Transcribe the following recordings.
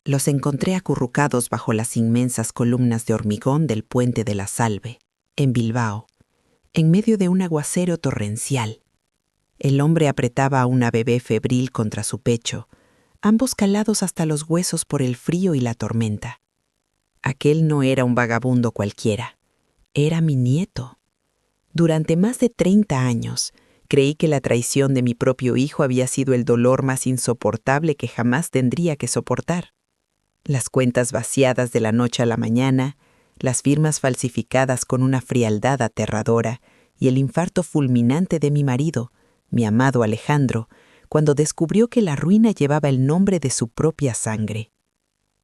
Los encontré acurrucados bajo las inmensas columnas de hormigón del puente de la Salve, en Bilbao, en medio de un aguacero torrencial. El hombre apretaba a una bebé febril contra su pecho, ambos calados hasta los huesos por el frío y la tormenta. Aquel no era un vagabundo cualquiera, era mi nieto. Durante más de 30 años, creí que la traición de mi propio hijo había sido el dolor más insoportable que jamás tendría que soportar. Las cuentas vaciadas de la noche a la mañana, las firmas falsificadas con una frialdad aterradora y el infarto fulminante de mi marido, mi amado Alejandro, cuando descubrió que la ruina llevaba el nombre de su propia sangre.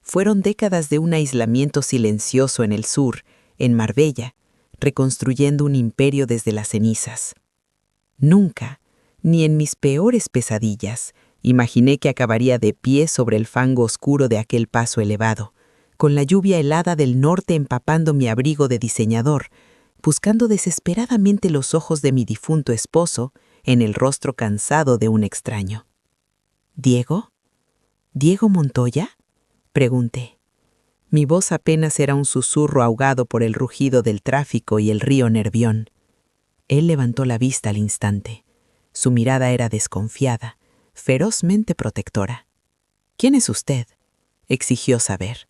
Fueron décadas de un aislamiento silencioso en el sur, en Marbella, reconstruyendo un imperio desde las cenizas. Nunca, ni en mis peores pesadillas, imaginé que acabaría de pie sobre el fango oscuro de aquel paso elevado, con la lluvia helada del norte empapando mi abrigo de diseñador, buscando desesperadamente los ojos de mi difunto esposo en el rostro cansado de un extraño. ¿Diego? ¿Diego Montoya?, pregunté. Mi voz apenas era un susurro ahogado por el rugido del tráfico y el río Nervión. Él levantó la vista al instante. Su mirada era desconfiada, ferozmente protectora. ¿Quién es usted?, exigió saber,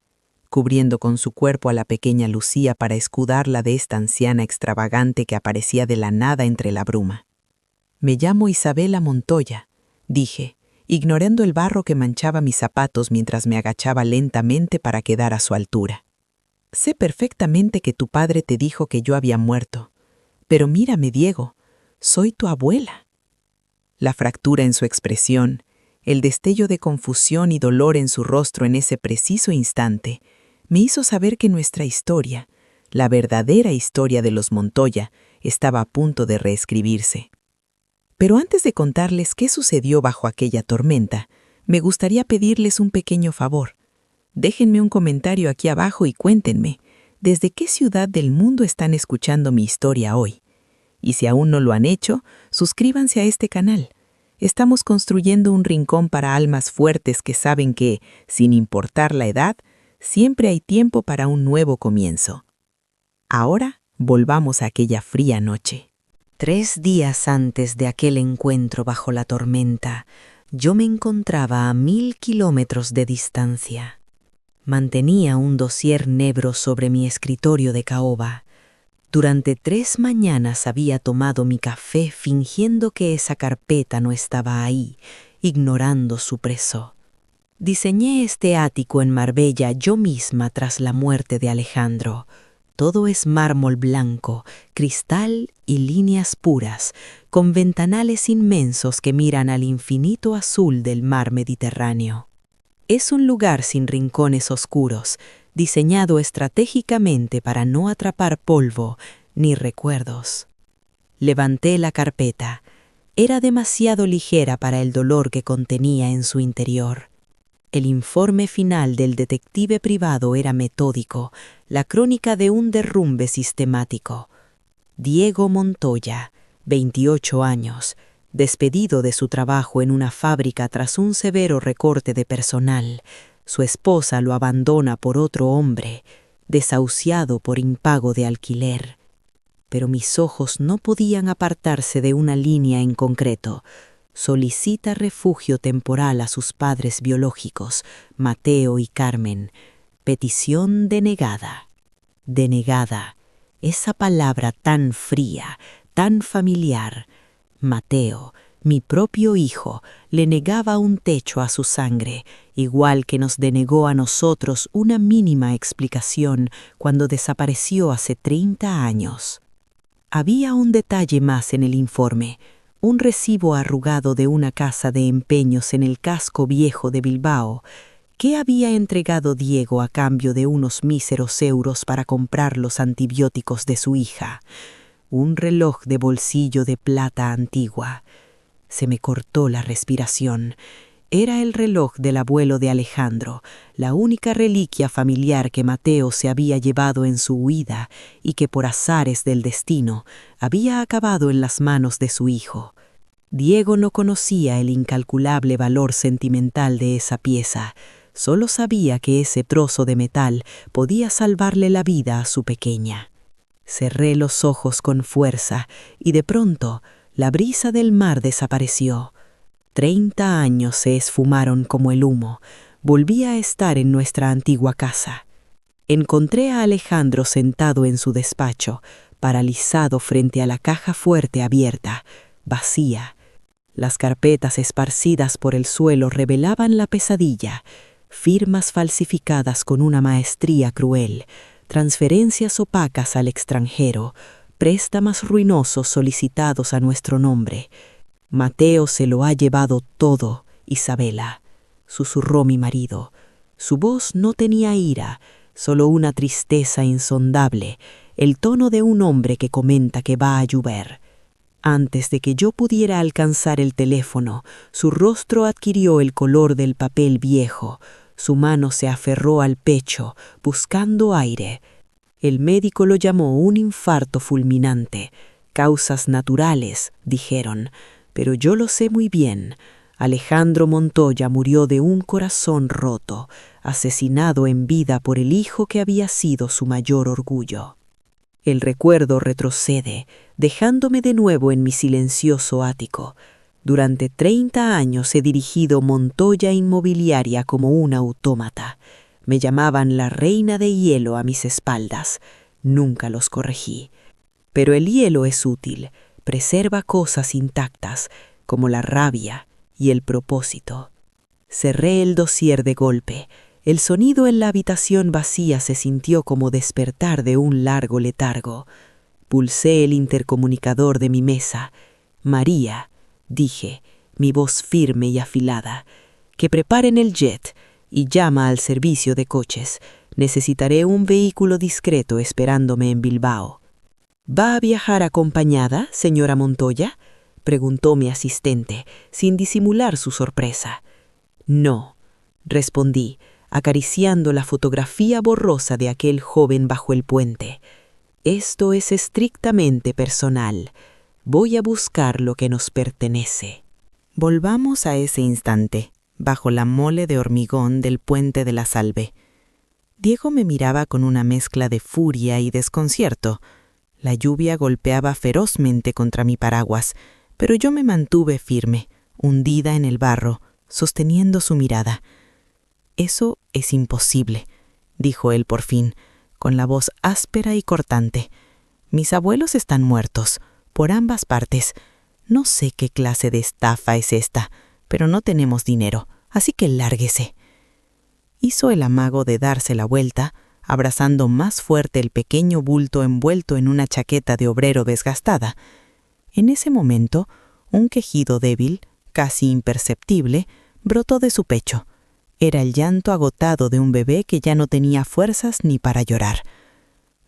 cubriendo con su cuerpo a la pequeña Lucía para escudarla de esta anciana extravagante que aparecía de la nada entre la bruma. Me llamo Isabela Montoya, dije, ignorando el barro que manchaba mis zapatos mientras me agachaba lentamente para quedar a su altura. Sé perfectamente que tu padre te dijo que yo había muerto, pero mírame, Diego, soy tu abuela. La fractura en su expresión, el destello de confusión y dolor en su rostro en ese preciso instante, me hizo saber que nuestra historia, la verdadera historia de los Montoya, estaba a punto de reescribirse. Pero antes de contarles qué sucedió bajo aquella tormenta, me gustaría pedirles un pequeño favor. Déjenme un comentario aquí abajo y cuéntenme, ¿desde qué ciudad del mundo están escuchando mi historia hoy? Y si aún no lo han hecho, suscríbanse a este canal. Estamos construyendo un rincón para almas fuertes que saben que, sin importar la edad, siempre hay tiempo para un nuevo comienzo. Ahora, volvamos a aquella fría noche. 3 días antes de aquel encuentro bajo la tormenta, yo me encontraba a 1000 kilómetros de distancia. Mantenía un dossier negro sobre mi escritorio de caoba. Durante 3 mañanas había tomado mi café fingiendo que esa carpeta no estaba ahí, ignorando su preso. Diseñé este ático en Marbella yo misma tras la muerte de Alejandro. Todo es mármol blanco, cristal y líneas puras, con ventanales inmensos que miran al infinito azul del mar Mediterráneo. Es un lugar sin rincones oscuros, diseñado estratégicamente para no atrapar polvo ni recuerdos. Levanté la carpeta. Era demasiado ligera para el dolor que contenía en su interior. El informe final del detective privado era metódico, la crónica de un derrumbe sistemático. Diego Montoya, 28 años, despedido de su trabajo en una fábrica tras un severo recorte de personal. Su esposa lo abandona por otro hombre, desahuciado por impago de alquiler. Pero mis ojos no podían apartarse de una línea en concreto. Solicita refugio temporal a sus padres biológicos, Mateo y Carmen. Petición denegada. Denegada. Esa palabra tan fría, tan familiar. Mateo, mi propio hijo, le negaba un techo a su sangre, igual que nos denegó a nosotros una mínima explicación cuando desapareció hace 30 años. Había un detalle más en el informe, un recibo arrugado de una casa de empeños en el casco viejo de Bilbao. ¿Qué había entregado Diego a cambio de unos míseros euros para comprar los antibióticos de su hija? Un reloj de bolsillo de plata antigua. Se me cortó la respiración. Era el reloj del abuelo de Alejandro, la única reliquia familiar que Mateo se había llevado en su huida y que por azares del destino había acabado en las manos de su hijo. Diego no conocía el incalculable valor sentimental de esa pieza. Solo sabía que ese trozo de metal podía salvarle la vida a su pequeña. Cerré los ojos con fuerza y de pronto la brisa del mar desapareció. 30 años se esfumaron como el humo. Volví a estar en nuestra antigua casa. Encontré a Alejandro sentado en su despacho, paralizado frente a la caja fuerte abierta, vacía. Las carpetas esparcidas por el suelo revelaban la pesadilla, firmas falsificadas con una maestría cruel, transferencias opacas al extranjero, préstamos ruinosos solicitados a nuestro nombre. Mateo se lo ha llevado todo, Isabela, susurró mi marido. Su voz no tenía ira, solo una tristeza insondable, el tono de un hombre que comenta que va a llover. Antes de que yo pudiera alcanzar el teléfono, su rostro adquirió el color del papel viejo. Su mano se aferró al pecho, buscando aire. El médico lo llamó un infarto fulminante. Causas naturales, dijeron, pero yo lo sé muy bien. Alejandro Montoya murió de un corazón roto, asesinado en vida por el hijo que había sido su mayor orgullo. El recuerdo retrocede, dejándome de nuevo en mi silencioso ático. Durante 30 años he dirigido Montoya Inmobiliaria como un autómata. Me llamaban la reina de hielo a mis espaldas. Nunca los corregí. Pero el hielo es útil, preserva cosas intactas, como la rabia y el propósito. Cerré el dossier de golpe. El sonido en la habitación vacía se sintió como despertar de un largo letargo. Pulsé el intercomunicador de mi mesa. María, dije, mi voz firme y afilada, que preparen el jet y llama al servicio de coches. Necesitaré un vehículo discreto esperándome en Bilbao. ¿Va a viajar acompañada, señora Montoya?, preguntó mi asistente, sin disimular su sorpresa. No, respondí, acariciando la fotografía borrosa de aquel joven bajo el puente. Esto es estrictamente personal. Voy a buscar lo que nos pertenece. Volvamos a ese instante, bajo la mole de hormigón del puente de la Salve. Diego me miraba con una mezcla de furia y desconcierto. La lluvia golpeaba ferozmente contra mi paraguas, pero yo me mantuve firme, hundida en el barro, sosteniendo su mirada. «Eso es imposible», dijo él por fin, con la voz áspera y cortante. «Mis abuelos están muertos, por ambas partes. No sé qué clase de estafa es esta, pero no tenemos dinero, así que lárguese». Hizo el amago de darse la vuelta, abrazando más fuerte el pequeño bulto envuelto en una chaqueta de obrero desgastada. En ese momento, un quejido débil, casi imperceptible, brotó de su pecho. Era el llanto agotado de un bebé que ya no tenía fuerzas ni para llorar.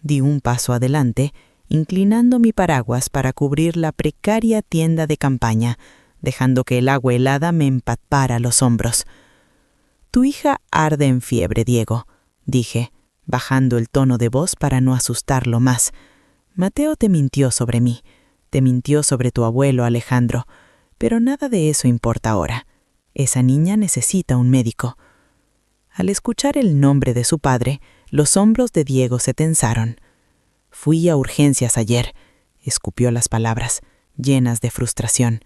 Di un paso adelante, inclinando mi paraguas para cubrir la precaria tienda de campaña, dejando que el agua helada me empapara los hombros. «Tu hija arde en fiebre, Diego», dije, bajando el tono de voz para no asustarlo más. «Mateo te mintió sobre mí, te mintió sobre tu abuelo Alejandro, pero nada de eso importa ahora. Esa niña necesita un médico». Al escuchar el nombre de su padre, los hombros de Diego se tensaron. «Fui a urgencias ayer», escupió las palabras, llenas de frustración.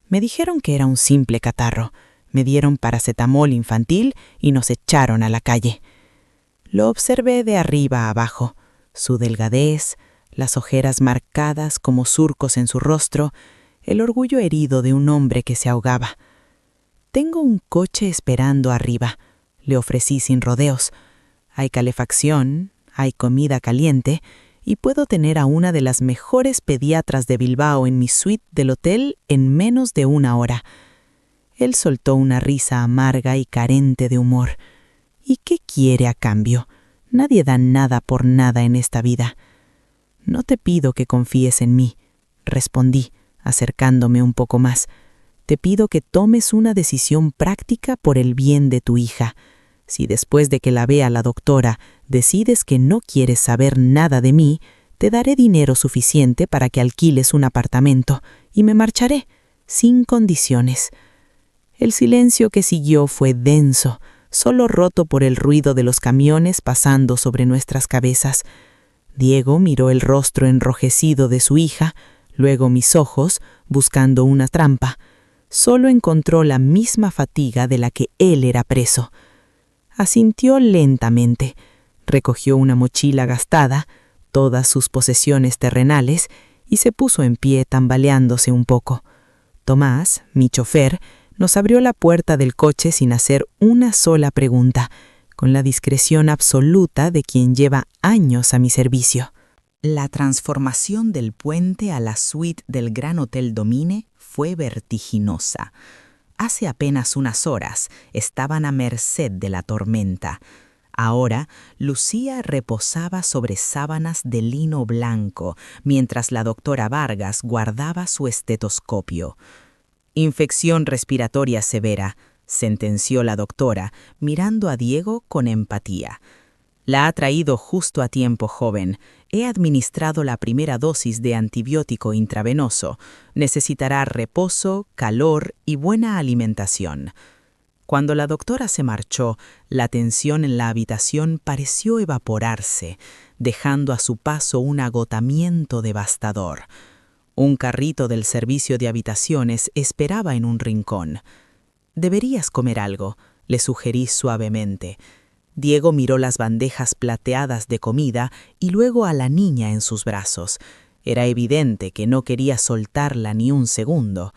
«Me dijeron que era un simple catarro. Me dieron paracetamol infantil y nos echaron a la calle». Lo observé de arriba a abajo, su delgadez, las ojeras marcadas como surcos en su rostro, el orgullo herido de un hombre que se ahogaba. «Tengo un coche esperando arriba», le ofrecí sin rodeos. «Hay calefacción, hay comida caliente y puedo tener a una de las mejores pediatras de Bilbao en mi suite del hotel en menos de 1 hora». Él soltó una risa amarga y carente de humor. «¿Y qué quiere a cambio? Nadie da nada por nada en esta vida». «No te pido que confíes en mí», respondí, acercándome un poco más. «Te pido que tomes una decisión práctica por el bien de tu hija. Si después de que la vea la doctora decides que no quieres saber nada de mí, te daré dinero suficiente para que alquiles un apartamento y me marcharé, sin condiciones». El silencio que siguió fue denso, solo roto por el ruido de los camiones pasando sobre nuestras cabezas. Diego miró el rostro enrojecido de su hija, luego mis ojos, buscando una trampa. Solo encontró la misma fatiga de la que él era preso. Asintió lentamente, recogió una mochila gastada, todas sus posesiones terrenales, y se puso en pie tambaleándose un poco. Tomás, mi chofer, nos abrió la puerta del coche sin hacer una sola pregunta, con la discreción absoluta de quien lleva años a mi servicio. La transformación del puente a la suite del Gran Hotel Domine fue vertiginosa. Hace apenas unas horas estaban a merced de la tormenta. Ahora, Lucía reposaba sobre sábanas de lino blanco, mientras la doctora Vargas guardaba su estetoscopio. «Infección respiratoria severa», sentenció la doctora, mirando a Diego con empatía. «La ha traído justo a tiempo, joven. He administrado la primera dosis de antibiótico intravenoso. Necesitará reposo, calor y buena alimentación». Cuando la doctora se marchó, la tensión en la habitación pareció evaporarse, dejando a su paso un agotamiento devastador. Un carrito del servicio de habitaciones esperaba en un rincón. «Deberías comer algo», le sugerí suavemente. Diego miró las bandejas plateadas de comida y luego a la niña en sus brazos. Era evidente que no quería soltarla ni un segundo.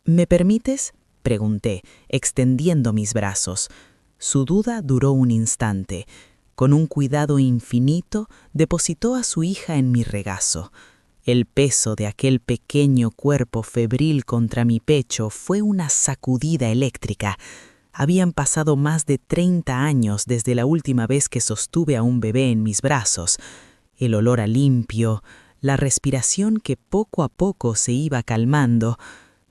«¿Me permites?», pregunté, extendiendo mis brazos. Su duda duró un instante. Con un cuidado infinito, depositó a su hija en mi regazo. El peso de aquel pequeño cuerpo febril contra mi pecho fue una sacudida eléctrica. Habían pasado más de 30 años desde la última vez que sostuve a un bebé en mis brazos. El olor a limpio, la respiración que poco a poco se iba calmando.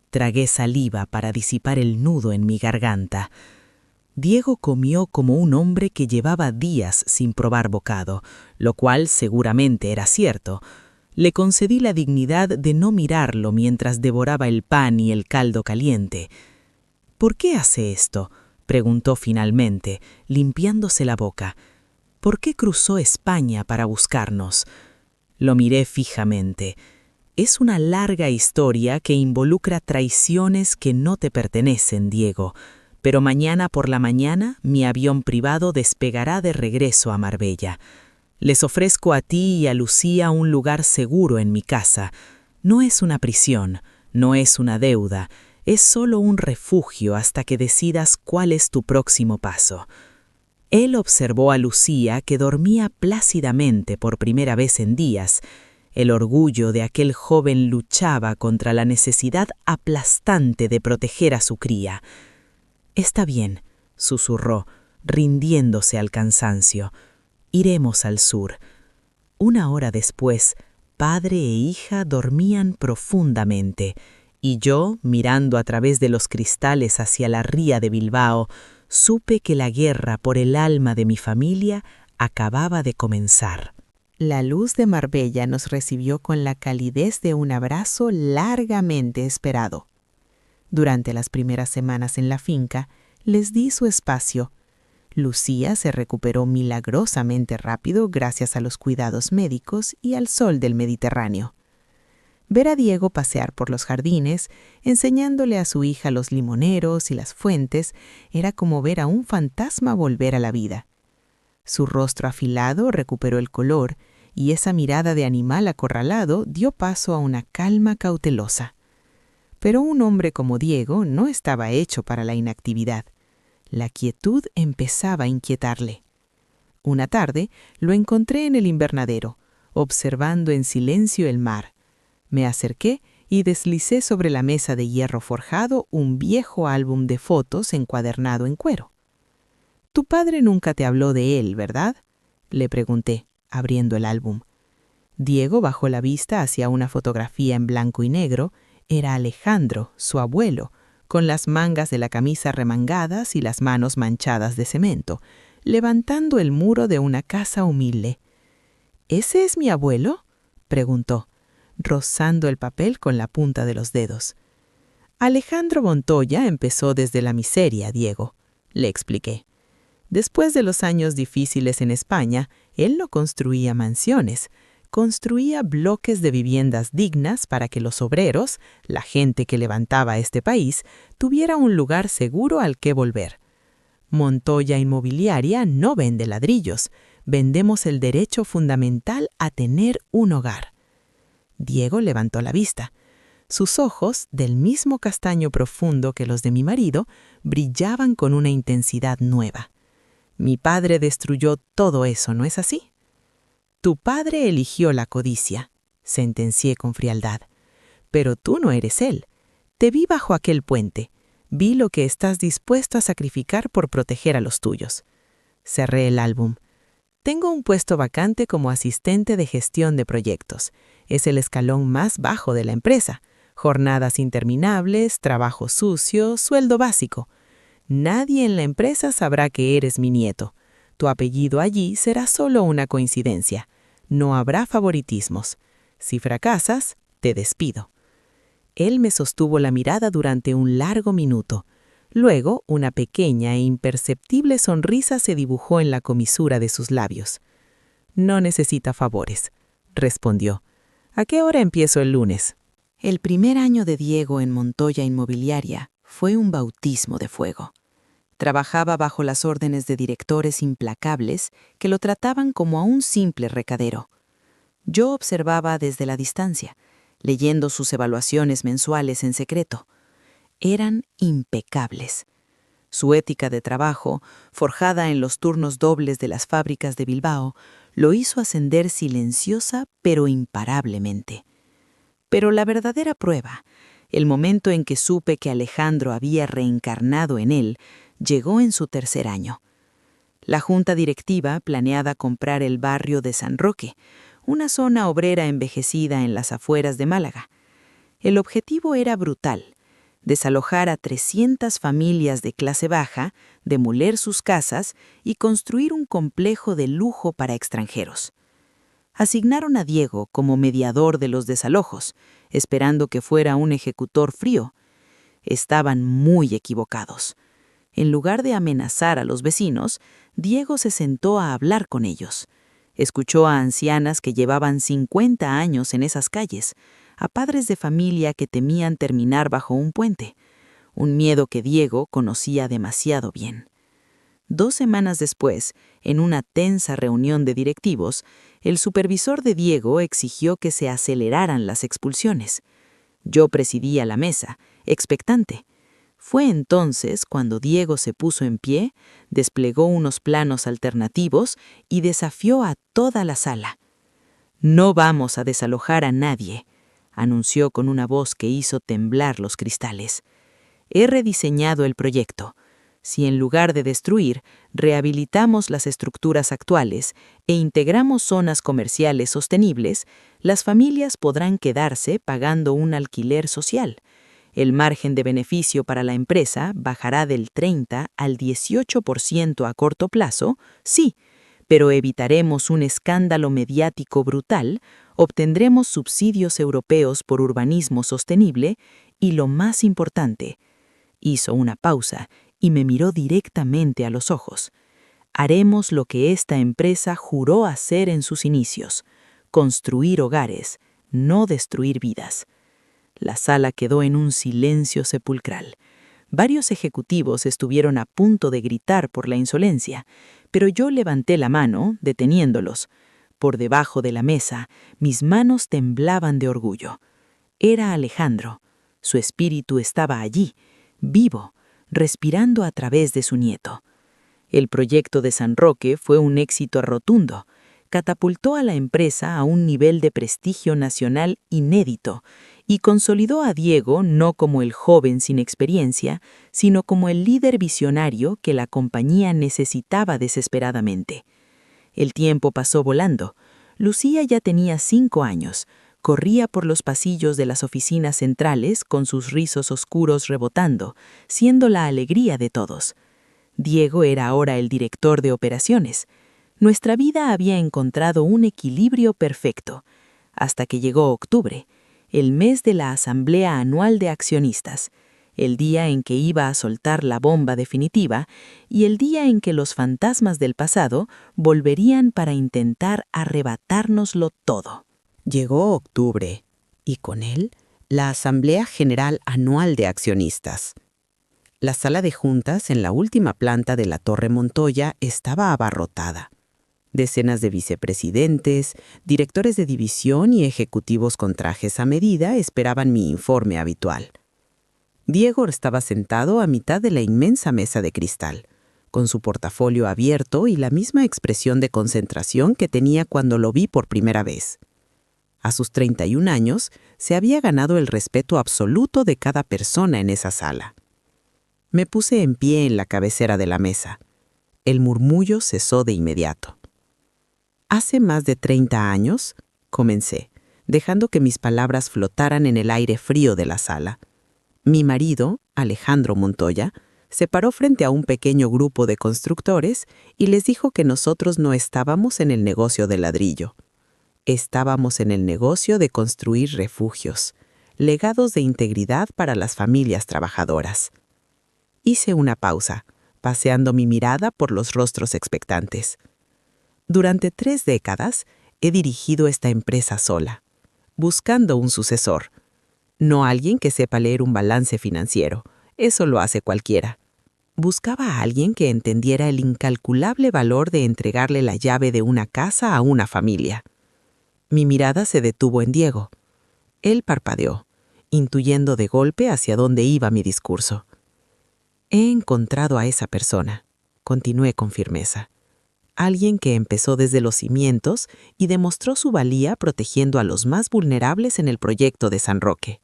Tragué saliva para disipar el nudo en mi garganta. Diego comió como un hombre que llevaba días sin probar bocado, lo cual seguramente era cierto. Le concedí la dignidad de no mirarlo mientras devoraba el pan y el caldo caliente. «¿Por qué hace esto?», preguntó finalmente, limpiándose la boca. «¿Por qué cruzó España para buscarnos?». Lo miré fijamente. «Es una larga historia que involucra traiciones que no te pertenecen, Diego, pero mañana por la mañana mi avión privado despegará de regreso a Marbella. Les ofrezco a ti y a Lucía un lugar seguro en mi casa. No es una prisión, no es una deuda, es solo un refugio hasta que decidas cuál es tu próximo paso». Él observó a Lucía, que dormía plácidamente por primera vez en días. El orgullo de aquel joven luchaba contra la necesidad aplastante de proteger a su cría. «Está bien», susurró, rindiéndose al cansancio. «Iremos al sur». Una hora después, padre e hija dormían profundamente, y yo, mirando a través de los cristales hacia la ría de Bilbao, supe que la guerra por el alma de mi familia acababa de comenzar. La luz de Marbella nos recibió con la calidez de un abrazo largamente esperado. Durante las primeras semanas en la finca, les di su espacio. Lucía se recuperó milagrosamente rápido gracias a los cuidados médicos y al sol del Mediterráneo. Ver a Diego pasear por los jardines, enseñándole a su hija los limoneros y las fuentes, era como ver a un fantasma volver a la vida. Su rostro afilado recuperó el color y esa mirada de animal acorralado dio paso a una calma cautelosa. Pero un hombre como Diego no estaba hecho para la inactividad. La quietud empezaba a inquietarle. Una tarde lo encontré en el invernadero, observando en silencio el mar. Me acerqué y deslicé sobre la mesa de hierro forjado un viejo álbum de fotos encuadernado en cuero. «Tu padre nunca te habló de él, ¿verdad?», le pregunté, abriendo el álbum. Diego bajó la vista hacia una fotografía en blanco y negro. Era Alejandro, su abuelo, con las mangas de la camisa remangadas y las manos manchadas de cemento, levantando el muro de una casa humilde. «¿Ese es mi abuelo?», preguntó, rozando el papel con la punta de los dedos. «Alejandro Montoya empezó desde la miseria, Diego», le expliqué. Después de los años difíciles en España, él no construía mansiones, construía bloques de viviendas dignas para que los obreros, la gente que levantaba este país, tuviera un lugar seguro al que volver. Montoya Inmobiliaria no vende ladrillos, vendemos el derecho fundamental a tener un hogar. Diego levantó la vista. Sus ojos, del mismo castaño profundo que los de mi marido, brillaban con una intensidad nueva. Mi padre destruyó todo eso, ¿no es así? Tu padre eligió la codicia, sentencié con frialdad. Pero tú no eres él. Te vi bajo aquel puente. Vi lo que estás dispuesto a sacrificar por proteger a los tuyos. Cerré el álbum. Tengo un puesto vacante como asistente de gestión de proyectos. Es el escalón más bajo de la empresa. Jornadas interminables, trabajo sucio, sueldo básico. Nadie en la empresa sabrá que eres mi nieto. Tu apellido allí será solo una coincidencia. No habrá favoritismos. Si fracasas, te despido. Él me sostuvo la mirada durante un largo minuto. Luego, una pequeña e imperceptible sonrisa se dibujó en la comisura de sus labios. No necesita favores, respondió. ¿A qué hora empiezo el lunes? El primer año de Diego en Montoya Inmobiliaria fue un bautismo de fuego. Trabajaba bajo las órdenes de directores implacables que lo trataban como a un simple recadero. Yo observaba desde la distancia, leyendo sus evaluaciones mensuales en secreto. Eran impecables. Su ética de trabajo, forjada en los turnos dobles de las fábricas de Bilbao, lo hizo ascender silenciosa pero imparablemente. Pero la verdadera prueba, el momento en que supe que Alejandro había reencarnado en él, llegó en su tercer año. La junta directiva planeaba comprar el barrio de San Roque, una zona obrera envejecida en las afueras de Málaga. El objetivo era brutal: desalojar a 300 familias de clase baja, demoler sus casas y construir un complejo de lujo para extranjeros. Asignaron a Diego como mediador de los desalojos, esperando que fuera un ejecutor frío. Estaban muy equivocados. En lugar de amenazar a los vecinos, Diego se sentó a hablar con ellos. Escuchó a ancianas que llevaban 50 años en esas calles, a padres de familia que temían terminar bajo un puente, un miedo que Diego conocía demasiado bien. 2 semanas después, en una tensa reunión de directivos, el supervisor de Diego exigió que se aceleraran las expulsiones. Yo presidía la mesa, expectante. Fue entonces cuando Diego se puso en pie, desplegó unos planos alternativos y desafió a toda la sala. «No vamos a desalojar a nadie», anunció con una voz que hizo temblar los cristales. «He rediseñado el proyecto. Si en lugar de destruir, rehabilitamos las estructuras actuales e integramos zonas comerciales sostenibles, las familias podrán quedarse pagando un alquiler social. El margen de beneficio para la empresa bajará del 30 al 18% a corto plazo, sí, pero evitaremos un escándalo mediático brutal, obtendremos subsidios europeos por urbanismo sostenible y, lo más importante», hizo una pausa y me miró directamente a los ojos, «haremos lo que esta empresa juró hacer en sus inicios: construir hogares, no destruir vidas». La sala quedó en un silencio sepulcral. Varios ejecutivos estuvieron a punto de gritar por la insolencia, pero yo levanté la mano, deteniéndolos. Por debajo de la mesa, mis manos temblaban de orgullo. Era Alejandro. Su espíritu estaba allí, vivo, respirando a través de su nieto. El proyecto de San Roque fue un éxito rotundo. Catapultó a la empresa a un nivel de prestigio nacional inédito y consolidó a Diego no como el joven sin experiencia, sino como el líder visionario que la compañía necesitaba desesperadamente. El tiempo pasó volando. Lucía ya tenía 5 años. Corría por los pasillos de las oficinas centrales con sus rizos oscuros rebotando, siendo la alegría de todos. Diego era ahora el director de operaciones. Nuestra vida había encontrado un equilibrio perfecto, hasta que llegó octubre, el mes de la Asamblea Anual de Accionistas. el día en que iba a soltar la bomba definitiva y el día en que los fantasmas del pasado volverían para intentar arrebatárnoslo todo. Llegó octubre, y con él la Asamblea General Anual de Accionistas. La sala de juntas en la última planta de la Torre Montoya estaba abarrotada. Decenas de vicepresidentes, directores de división y ejecutivos con trajes a medida esperaban mi informe habitual. Diego estaba sentado a mitad de la inmensa mesa de cristal, con su portafolio abierto y la misma expresión de concentración que tenía cuando lo vi por primera vez. A sus 31 años, se había ganado el respeto absoluto de cada persona en esa sala. Me puse en pie en la cabecera de la mesa. El murmullo cesó de inmediato. Hace más de 30 años, comencé, dejando que mis palabras flotaran en el aire frío de la sala. Mi marido, Alejandro Montoya, se paró frente a un pequeño grupo de constructores y les dijo que nosotros no estábamos en el negocio del ladrillo. Estábamos en el negocio de construir refugios, legados de integridad para las familias trabajadoras. Hice una pausa, paseando mi mirada por los rostros expectantes. Durante 3 décadas he dirigido esta empresa sola, buscando un sucesor. No alguien que sepa leer un balance financiero, eso lo hace cualquiera. Buscaba a alguien que entendiera el incalculable valor de entregarle la llave de una casa a una familia. Mi mirada se detuvo en Diego. Él parpadeó, intuyendo de golpe hacia dónde iba mi discurso. He encontrado a esa persona, continué con firmeza. Alguien que empezó desde los cimientos y demostró su valía protegiendo a los más vulnerables en el proyecto de San Roque.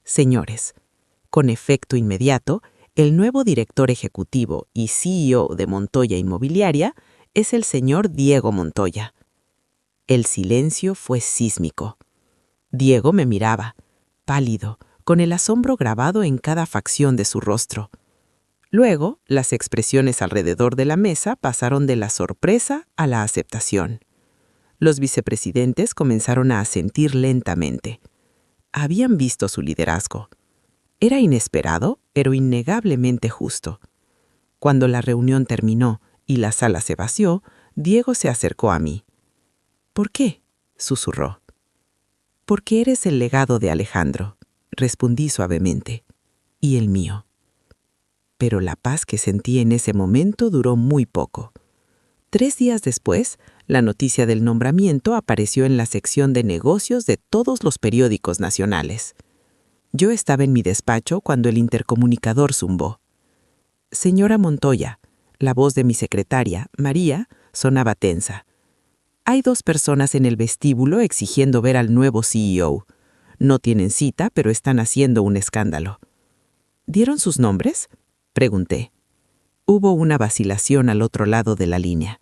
Señores, con efecto inmediato, el nuevo director ejecutivo y CEO de Montoya Inmobiliaria es el señor Diego Montoya. El silencio fue sísmico. Diego me miraba, pálido, con el asombro grabado en cada facción de su rostro. Luego, las expresiones alrededor de la mesa pasaron de la sorpresa a la aceptación. Los vicepresidentes comenzaron a asentir lentamente. Habían visto su liderazgo. Era inesperado, pero innegablemente justo. Cuando la reunión terminó y la sala se vació, Diego se acercó a mí. «¿Por qué?», susurró. «Porque eres el legado de Alejandro», respondí suavemente, «y el mío». Pero la paz que sentí en ese momento duró muy poco. 3 días después, la noticia del nombramiento apareció en la sección de negocios de todos los periódicos nacionales. Yo estaba en mi despacho cuando el intercomunicador zumbó. «Señora Montoya», la voz de mi secretaria, María, sonaba tensa. «Hay 2 personas en el vestíbulo exigiendo ver al nuevo CEO. No tienen cita, pero están haciendo un escándalo». «¿Dieron sus nombres?», pregunté. Hubo una vacilación al otro lado de la línea.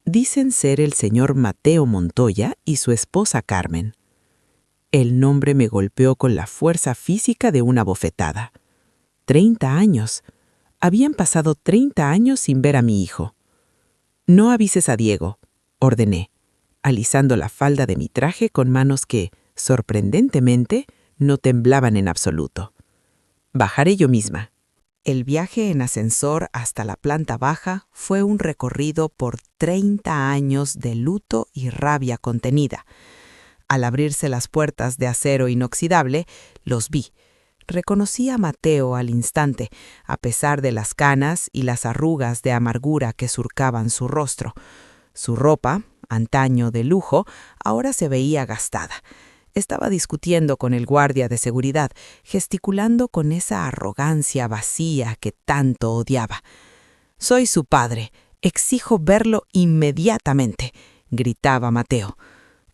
Dicen ser el señor Mateo Montoya y su esposa Carmen. El nombre me golpeó con la fuerza física de una bofetada. 30 años. Habían pasado 30 años sin ver a mi hijo. «No avises a Diego», ordené, alisando la falda de mi traje con manos que, sorprendentemente, no temblaban en absoluto. «Bajaré yo misma». El viaje en ascensor hasta la planta baja fue un recorrido por 30 años de luto y rabia contenida. Al abrirse las puertas de acero inoxidable, los vi. Reconocí a Mateo al instante, a pesar de las canas y las arrugas de amargura que surcaban su rostro. Su ropa, antaño de lujo, ahora se veía gastada. Estaba discutiendo con el guardia de seguridad, gesticulando con esa arrogancia vacía que tanto odiaba. «Soy su padre. Exijo verlo inmediatamente», gritaba Mateo.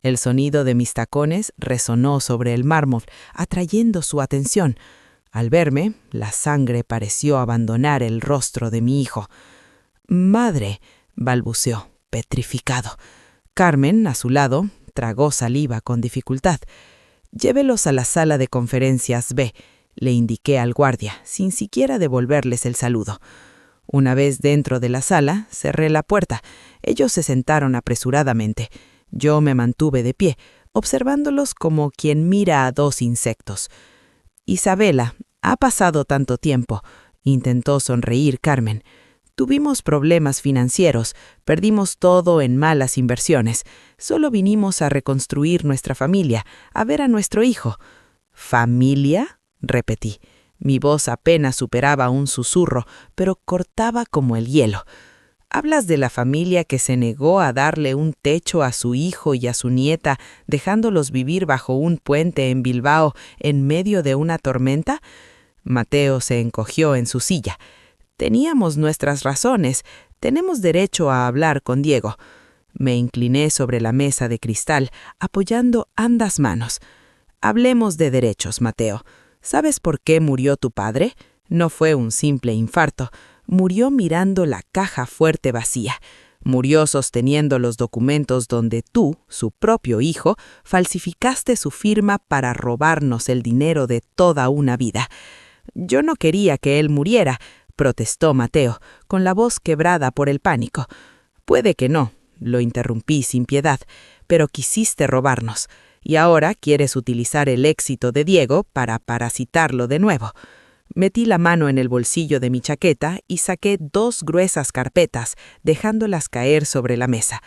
El sonido de mis tacones resonó sobre el mármol, atrayendo su atención. Al verme, la sangre pareció abandonar el rostro de mi hijo. «Madre», balbuceó, petrificado. Carmen, a su lado, tragó saliva con dificultad. «Llévelos a la sala de conferencias B», le indiqué al guardia, sin siquiera devolverles el saludo. Una vez dentro de la sala, cerré la puerta. Ellos se sentaron apresuradamente. Yo me mantuve de pie, observándolos como quien mira a 2 insectos. «Isabela, Ha pasado tanto tiempo, intentó sonreír Carmen. Tuvimos problemas financieros, perdimos todo en malas inversiones. Solo vinimos a reconstruir nuestra familia, a ver a nuestro hijo. ¿Familia?, repetí. Mi voz apenas superaba un susurro, pero cortaba como el hielo. ¿Hablas de la familia que se negó a darle un techo a su hijo y a su nieta, dejándolos vivir bajo un puente en Bilbao en medio de una tormenta? Mateo se encogió en su silla. Teníamos nuestras razones. Tenemos derecho a hablar con Diego. Me incliné sobre la mesa de cristal, apoyando ambas manos. Hablemos de derechos, Mateo. ¿Sabes por qué murió tu padre? No fue un simple infarto. Murió mirando la caja fuerte vacía. Murió sosteniendo los documentos donde tú, su propio hijo, falsificaste su firma para robarnos el dinero de toda una vida. Yo no quería que él muriera, protestó Mateo, con la voz quebrada por el pánico. Puede que no, lo interrumpí sin piedad, pero quisiste robarnos. Y ahora quieres utilizar el éxito de Diego para parasitarlo de nuevo. Metí la mano en el bolsillo de mi chaqueta y saqué 2 gruesas carpetas, dejándolas caer sobre la mesa.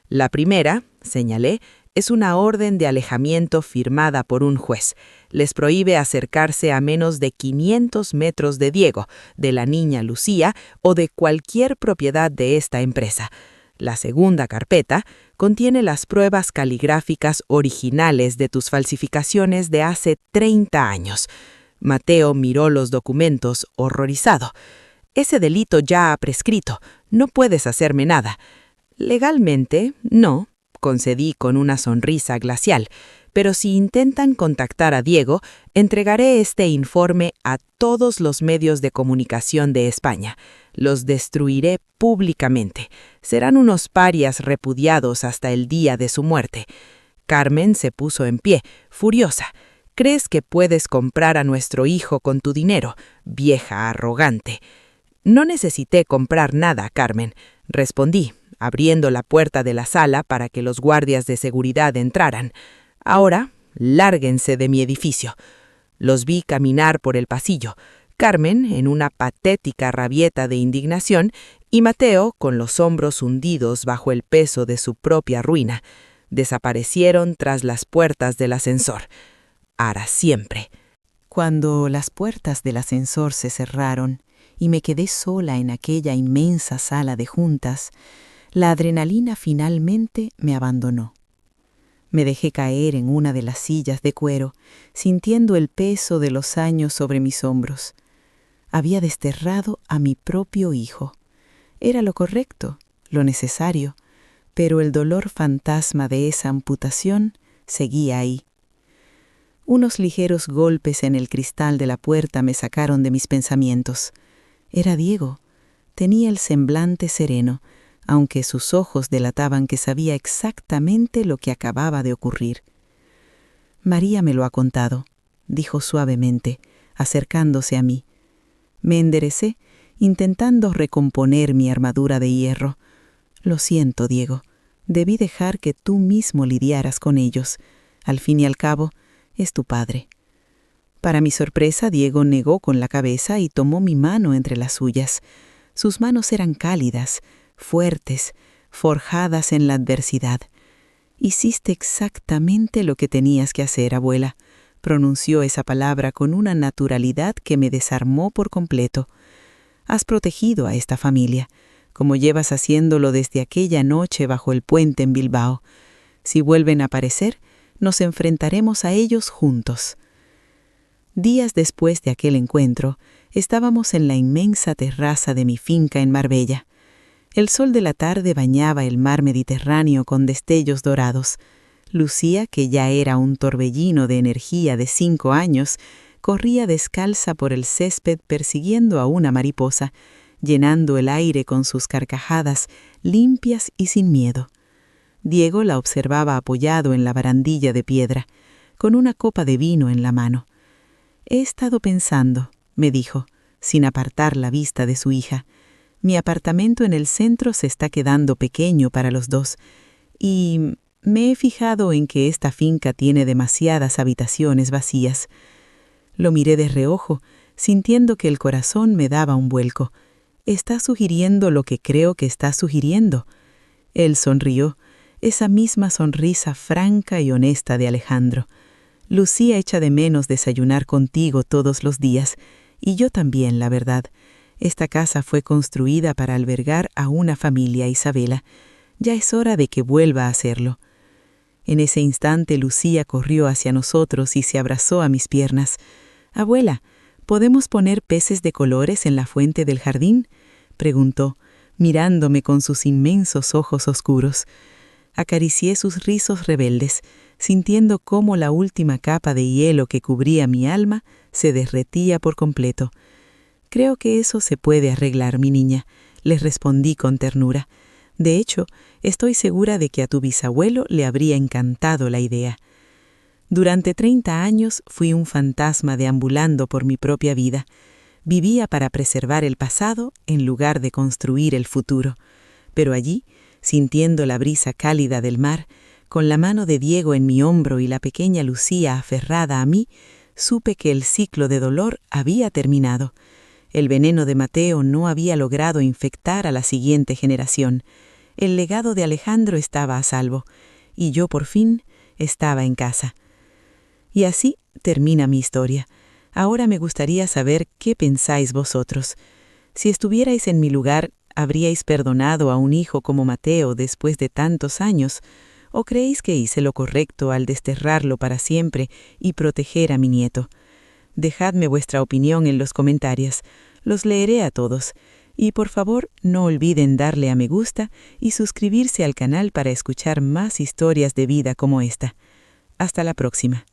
La primera, señalé, es una orden de alejamiento firmada por un juez. Les prohíbe acercarse a menos de 500 metros de Diego, de la niña Lucía o de cualquier propiedad de esta empresa. La segunda carpeta contiene las pruebas caligráficas originales de tus falsificaciones de hace 30 años. Mateo miró los documentos, horrorizado. Ese delito ya ha prescrito. No puedes hacerme nada. Legalmente, no, concedí con una sonrisa glacial. Pero si intentan contactar a Diego, entregaré este informe a todos los medios de comunicación de España. Los destruiré públicamente. Serán unos parias repudiados hasta el día de su muerte. Carmen se puso en pie, furiosa. ¿Crees que puedes comprar a nuestro hijo con tu dinero, vieja arrogante? No necesité comprar nada, Carmen, respondí, abriendo la puerta de la sala para que los guardias de seguridad entraran. Ahora, lárguense de mi edificio. Los vi caminar por el pasillo, Carmen en una patética rabieta de indignación y Mateo con los hombros hundidos bajo el peso de su propia ruina. Desaparecieron tras las puertas del ascensor. Para siempre. Cuando las puertas del ascensor se cerraron y me quedé sola en aquella inmensa sala de juntas, la adrenalina finalmente me abandonó. Me dejé caer en una de las sillas de cuero, sintiendo el peso de los años sobre mis hombros. Había desterrado a mi propio hijo. Era lo correcto, lo necesario, pero el dolor fantasma de esa amputación seguía ahí. Unos ligeros golpes en el cristal de la puerta me sacaron de mis pensamientos. Era Diego. Tenía el semblante sereno, aunque sus ojos delataban que sabía exactamente lo que acababa de ocurrir. María me lo ha contado, dijo suavemente, acercándose a mí. Me enderecé, intentando recomponer mi armadura de hierro. Lo siento, Diego. Debí dejar que tú mismo lidiaras con ellos. Al fin y al cabo, es tu padre. Para mi sorpresa, Diego negó con la cabeza y tomó mi mano entre las suyas. Sus manos eran cálidas, fuertes, forjadas en la adversidad. Hiciste exactamente lo que tenías que hacer, abuela. Pronunció esa palabra con una naturalidad que me desarmó por completo. Has protegido a esta familia, como llevas haciéndolo desde aquella noche bajo el puente en Bilbao. Si vuelven a aparecer, nos enfrentaremos a ellos juntos. Días después de aquel encuentro, estábamos en la inmensa terraza de mi finca en Marbella. El sol de la tarde bañaba el mar Mediterráneo con destellos dorados. Lucía, que ya era un torbellino de energía de 5 años, corría descalza por el césped persiguiendo a una mariposa, llenando el aire con sus carcajadas limpias y sin miedo. Diego la observaba apoyado en la barandilla de piedra, con una copa de vino en la mano. «He estado pensando», me dijo, sin apartar la vista de su hija. «Mi apartamento en el centro se está quedando pequeño para los dos, y me he fijado en que esta finca tiene demasiadas habitaciones vacías». Lo miré de reojo, sintiendo que el corazón me daba un vuelco. «Está sugiriendo lo que creo que está sugiriendo». Él sonrió, esa misma sonrisa franca y honesta de Alejandro. «Lucía echa de menos desayunar contigo todos los días, y yo también, la verdad. Esta casa fue construida para albergar a una familia, Isabela. Ya es hora de que vuelva a hacerlo». En ese instante Lucía corrió hacia nosotros y se abrazó a mis piernas. «Abuela, ¿podemos poner peces de colores en la fuente del jardín?», preguntó, mirándome con sus inmensos ojos oscuros. Acaricié sus rizos rebeldes, sintiendo cómo la última capa de hielo que cubría mi alma se derretía por completo. «Creo que eso se puede arreglar, mi niña», les respondí con ternura. «De hecho, estoy segura de que a tu bisabuelo le habría encantado la idea». Durante 30 años fui un fantasma deambulando por mi propia vida. Vivía para preservar el pasado en lugar de construir el futuro. Pero allí, sintiendo la brisa cálida del mar, con la mano de Diego en mi hombro y la pequeña Lucía aferrada a mí, supe que el ciclo de dolor había terminado. El veneno de Mateo no había logrado infectar a la siguiente generación. El legado de Alejandro estaba a salvo, y yo por fin estaba en casa. Y así termina mi historia. Ahora me gustaría saber qué pensáis vosotros. Si estuvierais en mi lugar, ¿habríais perdonado a un hijo como Mateo después de tantos años? ¿O creéis que hice lo correcto al desterrarlo para siempre y proteger a mi nieto? Dejadme vuestra opinión en los comentarios. Los leeré a todos. Y por favor, no olviden darle a me gusta y suscribirse al canal para escuchar más historias de vida como esta. Hasta la próxima.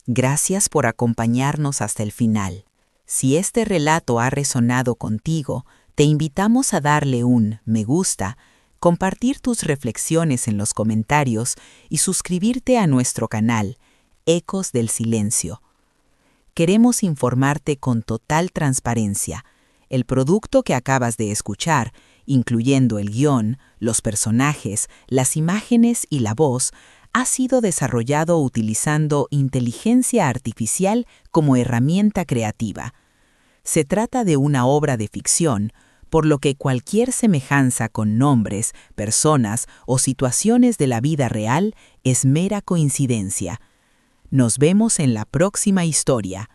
Gracias por acompañarnos hasta el final. Si este relato ha resonado contigo, te invitamos a darle un me gusta, compartir tus reflexiones en los comentarios y suscribirte a nuestro canal, Ecos del Silencio. Queremos informarte con total transparencia. El producto que acabas de escuchar, incluyendo el guión, los personajes, las imágenes y la voz, ha sido desarrollado utilizando inteligencia artificial como herramienta creativa. Se trata de una obra de ficción, por lo que cualquier semejanza con nombres, personas o situaciones de la vida real es mera coincidencia. Nos vemos en la próxima historia.